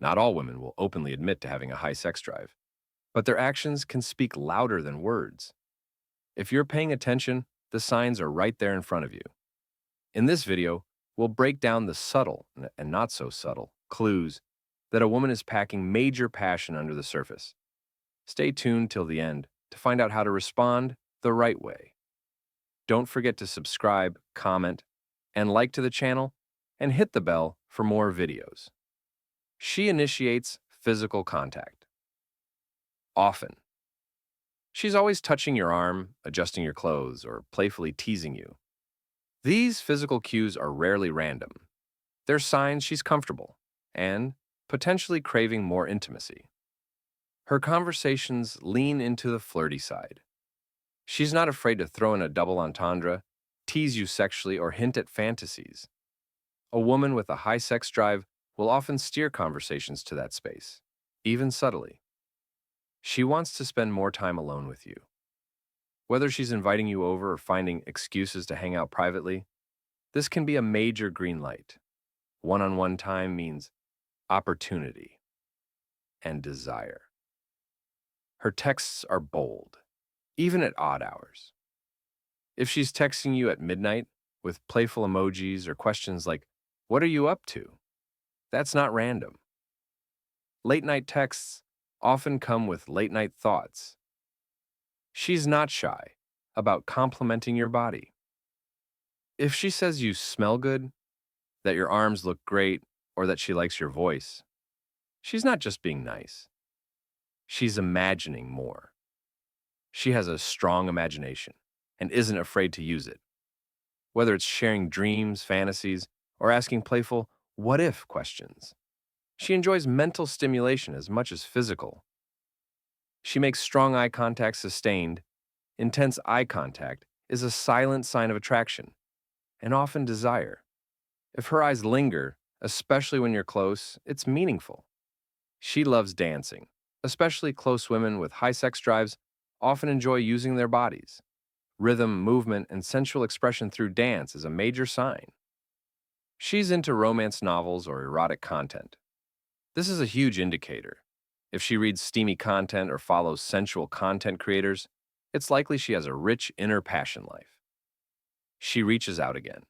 Not all women will openly admit to having a high sex drive, but their actions can speak louder than words. If you're paying attention, the signs are right there in front of you. In this video, we'll break down the subtle and not so subtle clues that a woman is packing major passion under the surface. Stay tuned till the end to find out how to respond the right way. Don't forget to subscribe, comment, and like to the channel, and hit the bell for more videos. She initiates physical contact. Often. She's always touching your arm, adjusting your clothes, or playfully teasing you. These physical cues are rarely random. They're signs she's comfortable and potentially craving more intimacy. Her conversations lean into the flirty side. She's not afraid to throw in a double entendre, tease you sexually, or hint at fantasies. A woman with a high sex drive will often steer conversations to that space, even subtly. She wants to spend more time alone with you. Whether she's inviting you over or finding excuses to hang out privately, this can be a major green light. One-on-one time means opportunity and desire. Her texts are bold, even at odd hours. If she's texting you at midnight with playful emojis or questions like, "What are you up to?" that's not random. Late night texts often come with late night thoughts. She's not shy about complimenting your body. If she says you smell good, that your arms look great, or that she likes your voice, she's not just being nice. She's imagining more. She has a strong imagination and isn't afraid to use it. Whether it's sharing dreams, fantasies, or asking playful, what if questions. She enjoys mental stimulation as much as physical. She makes strong eye contact sustained. Intense eye contact is a silent sign of attraction and often desire. If her eyes linger, especially when you're close, it's meaningful. She loves dancing. Especially close women with high sex drives often enjoy using their bodies. Rhythm, movement, and sensual expression through dance is a major sign. She's into romance novels or erotic content. This is a huge indicator. If she reads steamy content or follows sensual content creators, it's likely she has a rich inner passion life. She reaches out again.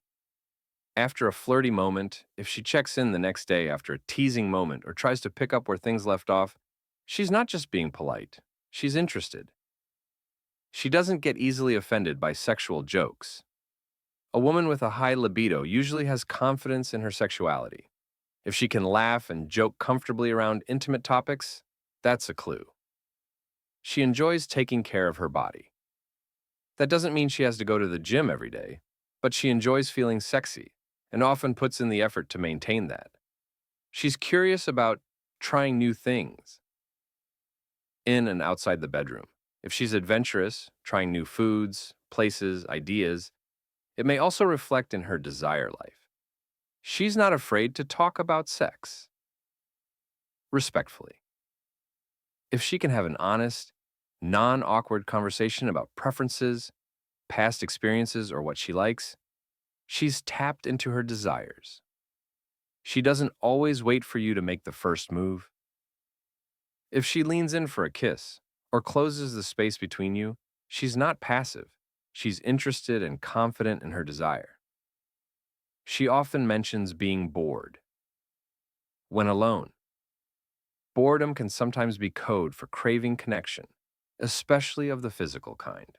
After a flirty moment, if she checks in the next day after a teasing moment or tries to pick up where things left off, she's not just being polite, she's interested. She doesn't get easily offended by sexual jokes. A woman with a high libido usually has confidence in her sexuality. If she can laugh and joke comfortably around intimate topics, that's a clue. She enjoys taking care of her body. That doesn't mean she has to go to the gym every day, but she enjoys feeling sexy and often puts in the effort to maintain that. She's curious about trying new things in and outside the bedroom. If she's adventurous, trying new foods, places, ideas, it may also reflect in her desire life. She's not afraid to talk about sex. Respectfully. If she can have an honest, non-awkward conversation about preferences, past experiences, or what she likes, she's tapped into her desires. She doesn't always wait for you to make the first move. If she leans in for a kiss or closes the space between you, she's not passive. She's interested and confident in her desire. She often mentions being bored. When alone, boredom can sometimes be code for craving connection, especially of the physical kind.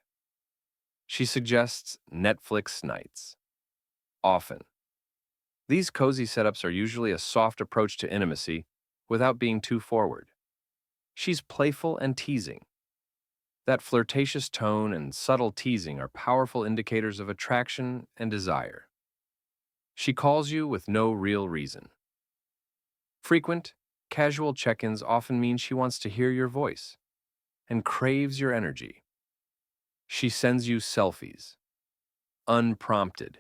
She suggests Netflix nights. Often. These cozy setups are usually a soft approach to intimacy without being too forward. She's playful and teasing. That flirtatious tone and subtle teasing are powerful indicators of attraction and desire. She calls you with no real reason. Frequent, casual check-ins often mean she wants to hear your voice and craves your energy. She sends you selfies, unprompted.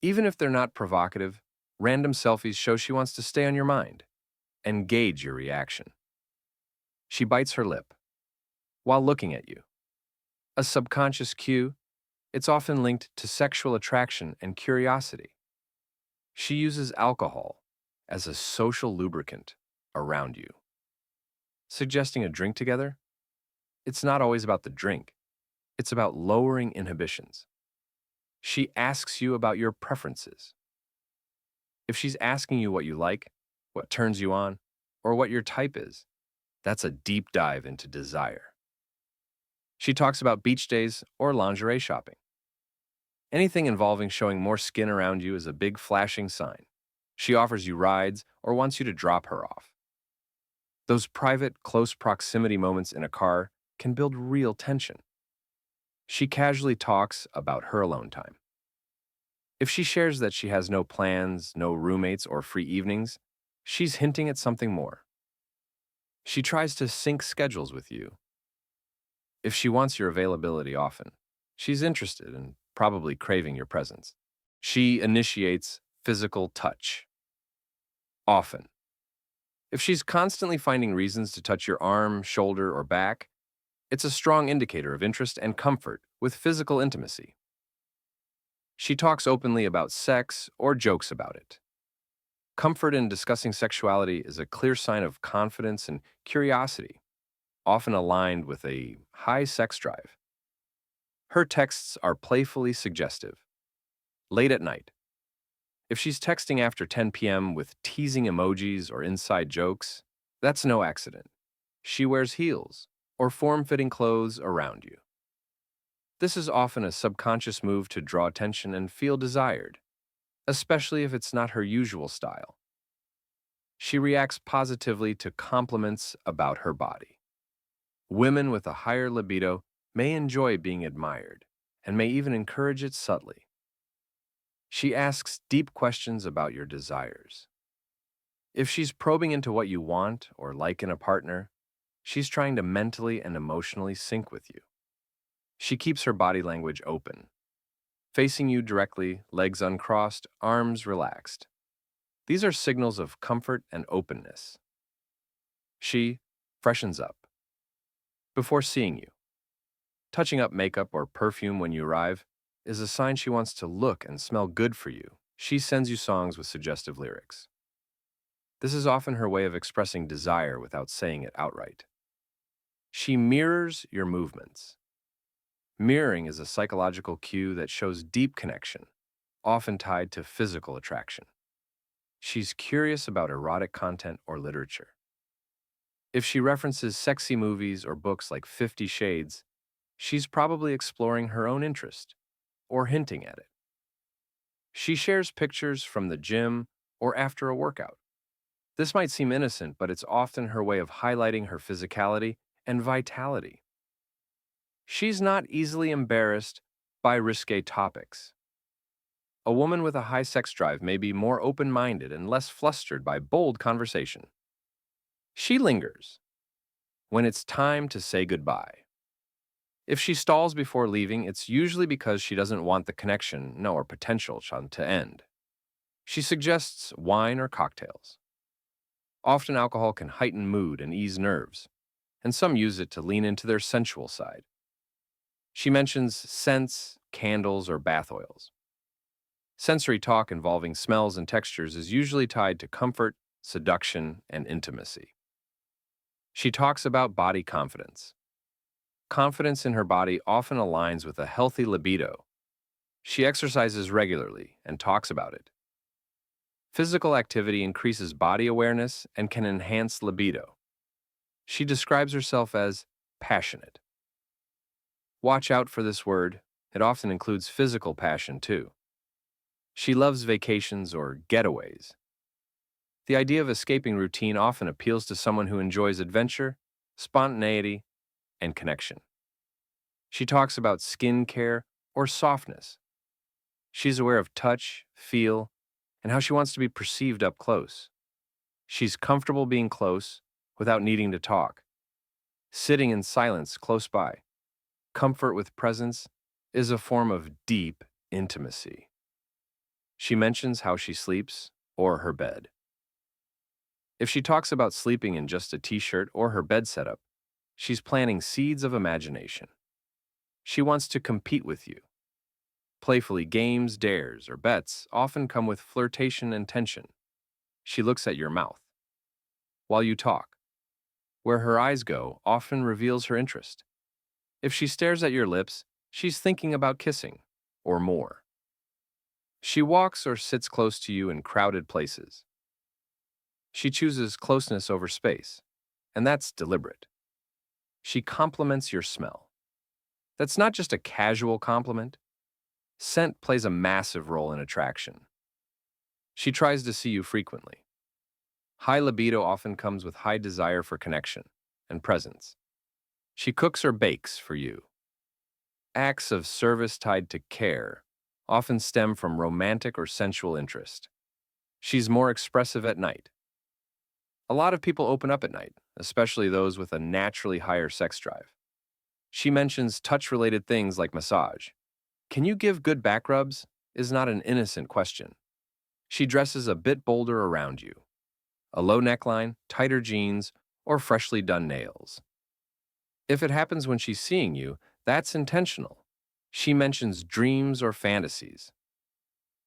Even if they're not provocative, random selfies show she wants to stay on your mind and gauge your reaction. She bites her lip while looking at you. A subconscious cue, it's often linked to sexual attraction and curiosity. She uses alcohol as a social lubricant around you. Suggesting a drink together? It's not always about the drink, it's about lowering inhibitions. She asks you about your preferences. If she's asking you what you like, what turns you on, or what your type is, that's a deep dive into desire. She talks about beach days or lingerie shopping. Anything involving showing more skin around you is a big flashing sign. She offers you rides or wants you to drop her off. Those private, close proximity moments in a car can build real tension. She casually talks about her alone time. If she shares that she has no plans, no roommates, or free evenings, she's hinting at something more. She tries to sync schedules with you. If she wants your availability often, she's interested and probably craving your presence. She initiates physical touch. Often. If she's constantly finding reasons to touch your arm, shoulder, or back, it's a strong indicator of interest and comfort with physical intimacy. She talks openly about sex or jokes about it. Comfort in discussing sexuality is a clear sign of confidence and curiosity, often aligned with a high sex drive. Her texts are playfully suggestive. Late at night. If she's texting after 10 p.m. with teasing emojis or inside jokes, that's no accident. She wears heels or form-fitting clothes around you. This is often a subconscious move to draw attention and feel desired, especially if it's not her usual style. She reacts positively to compliments about her body. Women with a higher libido may enjoy being admired and may even encourage it subtly. She asks deep questions about your desires. If she's probing into what you want or like in a partner, she's trying to mentally and emotionally sync with you. She keeps her body language open, facing you directly, legs uncrossed, arms relaxed. These are signals of comfort and openness. She freshens up before seeing you. Touching up makeup or perfume when you arrive is a sign she wants to look and smell good for you. She sends you songs with suggestive lyrics. This is often her way of expressing desire without saying it outright. She mirrors your movements. Mirroring is a psychological cue that shows deep connection, often tied to physical attraction. She's curious about erotic content or literature. If she references sexy movies or books like 50 Shades, she's probably exploring her own interest or hinting at it. She shares pictures from the gym or after a workout. This might seem innocent, but it's often her way of highlighting her physicality and vitality. She's not easily embarrassed by risque topics. A woman with a high sex drive may be more open-minded and less flustered by bold conversation. She lingers when it's time to say goodbye. If she stalls before leaving, it's usually because she doesn't want the connection, no, or potential to end. She suggests wine or cocktails. Often alcohol can heighten mood and ease nerves, and some use it to lean into their sensual side. She mentions scents, candles, or bath oils. Sensory talk involving smells and textures is usually tied to comfort, seduction, and intimacy. She talks about body confidence. Confidence in her body often aligns with a healthy libido. She exercises regularly and talks about it. Physical activity increases body awareness and can enhance libido. She describes herself as passionate. Watch out for this word. It often includes physical passion, too. She loves vacations or getaways. The idea of escaping routine often appeals to someone who enjoys adventure, spontaneity, and connection. She talks about skin care or softness. She's aware of touch, feel, and how she wants to be perceived up close. She's comfortable being close without needing to talk. Sitting in silence close by. Comfort with presence is a form of deep intimacy. She mentions how she sleeps or her bed. If she talks about sleeping in just a t-shirt or her bed setup, she's planting seeds of imagination. She wants to compete with you. Playfully, games, dares, or bets often come with flirtation and tension. She looks at your mouth while you talk. Where her eyes go often reveals her interest. If she stares at your lips, she's thinking about kissing, or more. She walks or sits close to you in crowded places. She chooses closeness over space, and that's deliberate. She compliments your smell. That's not just a casual compliment. Scent plays a massive role in attraction. She tries to see you frequently. High libido often comes with high desire for connection and presence. She cooks or bakes for you. Acts of service tied to care often stem from romantic or sensual interest. She's more expressive at night. A lot of people open up at night, especially those with a naturally higher sex drive. She mentions touch-related things like massage. Can you give good back rubs? Is not an innocent question. She dresses a bit bolder around you. A low neckline, tighter jeans, or freshly done nails. If it happens when she's seeing you, that's intentional. She mentions dreams or fantasies.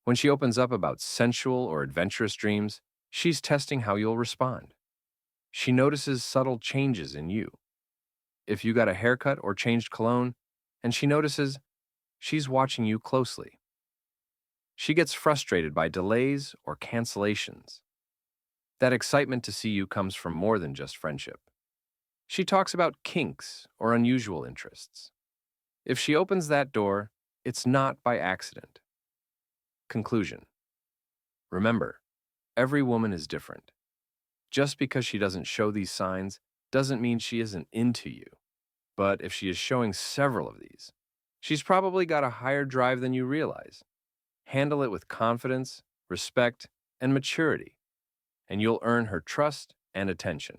When she opens up about sensual or adventurous dreams, she's testing how you'll respond. She notices subtle changes in you. If you got a haircut or changed cologne, and she notices, she's watching you closely. She gets frustrated by delays or cancellations. That excitement to see you comes from more than just friendship. She talks about kinks or unusual interests. If she opens that door, it's not by accident. Conclusion. Remember, every woman is different. Just because she doesn't show these signs doesn't mean she isn't into you. But if she is showing several of these, she's probably got a higher drive than you realize. Handle it with confidence, respect, and maturity, and you'll earn her trust and attention.